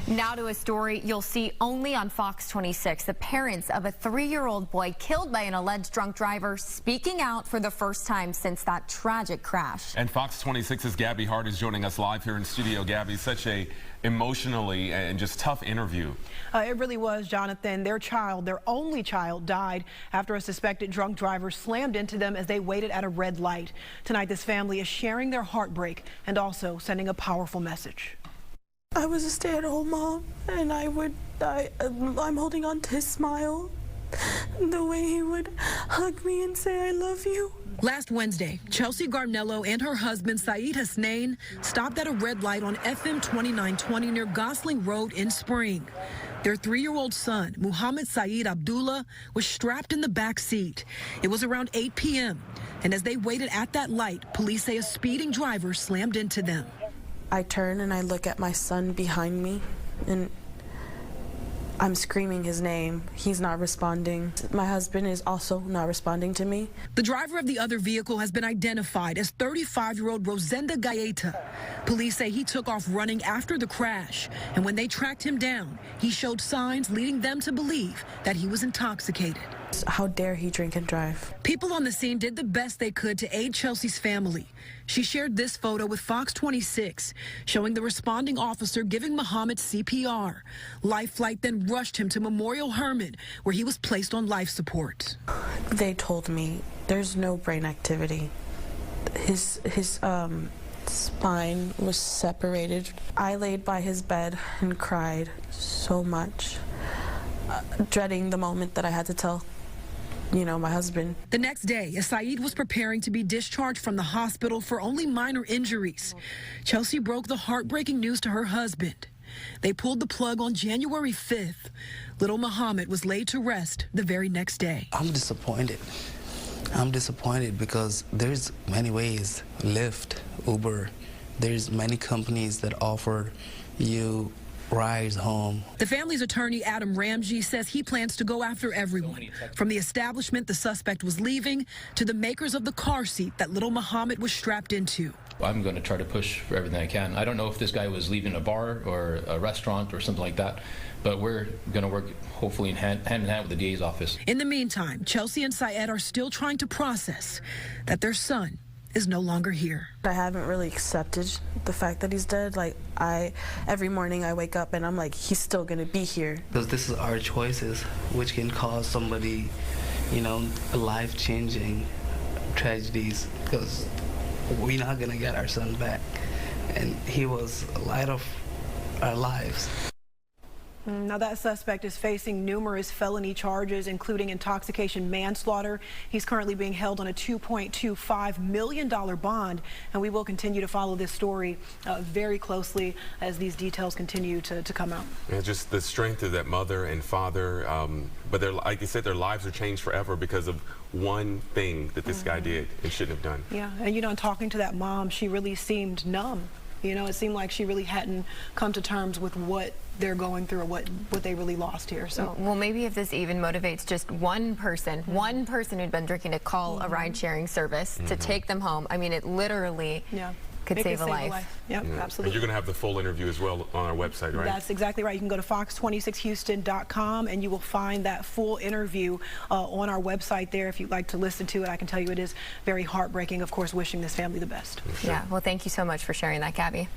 Now to a story you'll see only on Fox 26. The parents of a 3-year-old boy killed by an alleged drunk driver speaking out for the first time since that tragic crash. And Fox 26's Gabby Hart is joining us live here in studio. Gabby, such a emotionally and just tough interview. It really was, Jonathan. Their only child, died after a suspected drunk driver slammed into them as they waited at a red light. Tonight, this family is sharing their heartbreak and also sending a powerful message. I was a stay-at-home mom, and I'm holding on to his smile, the way he would hug me and say, "I love you." Last Wednesday, Chelsea Garnello and her husband, Saeed Hasnain, stopped at a red light on FM 2920 near Gosling Road in Spring. Their 3-year-old son, Muhammad Saeed Abdullah, was strapped in the back seat. It was around 8 p.m., and as they waited at that light, police say a speeding driver slammed into them. I turn and I look at my son behind me, and I'm screaming his name. He's not responding. My husband is also not responding to me. The driver of the other vehicle has been identified as 35-year-old Rosenda Gaeta. Police say he took off running after the crash, and when they tracked him down, he showed signs leading them to believe that he was intoxicated. How dare he drink and drive? People on the scene did the best they could to aid Chelsea's family. She shared this photo with Fox 26, showing the responding officer giving Muhammad CPR. Life Flight then rushed him to Memorial Hermann, where he was placed on life support. They told me there's no brain activity. His spine was separated. I laid by his bed and cried so much, dreading the moment that I had to tell my husband. The next day, as Saeed was preparing to be discharged from the hospital for only minor injuries, Chelsea broke the heartbreaking news to her husband. They pulled the plug on January 5th. Little Muhammad was laid to rest the very next day. I'm disappointed. I'm disappointed because there's many ways, Lyft, Uber, there's many companies that offer you rides home. The family's attorney, Adam Ramsey, says he plans to go after everyone, from the establishment the suspect was leaving to the makers of the car seat that little Muhammad was strapped into. I'm going to try to push for everything I can. I don't know if this guy was leaving a bar or a restaurant or something like that, but we're going to work hopefully hand in hand with the DA's office. In the meantime, Chelsea and Syed are still trying to process that their son is no longer here. I haven't really accepted the fact that he's dead. Every morning I wake up and I'm like, he's still gonna be here. Because this is our choices, which can cause somebody, life-changing tragedies, because we're not gonna get our son back. And he was a light of our lives. Now, that suspect is facing numerous felony charges, including intoxication manslaughter. He's currently being held on a $2.25 million bond, and we will continue to follow this story very closely as these details continue to come out. And just the strength of that mother and father, but like you said, their lives are changed forever because of one thing that this guy did and shouldn't have done. Yeah, and in talking to that mom, she really seemed numb. It seemed like she really hadn't come to terms with what they're going through or what they really lost here. So, well, maybe if this even motivates just one person who'd been drinking to call a ride-sharing service to take them home. I mean, it literally could save a life. Yep, absolutely. And you're going to have the full interview as well on our website, right? That's exactly right. You can go to fox26houston.com and you will find that full interview on our website there if you'd like to listen to it. I can tell you it is very heartbreaking, of course, wishing this family the best. Yeah, well, thank you so much for sharing that, Gabby.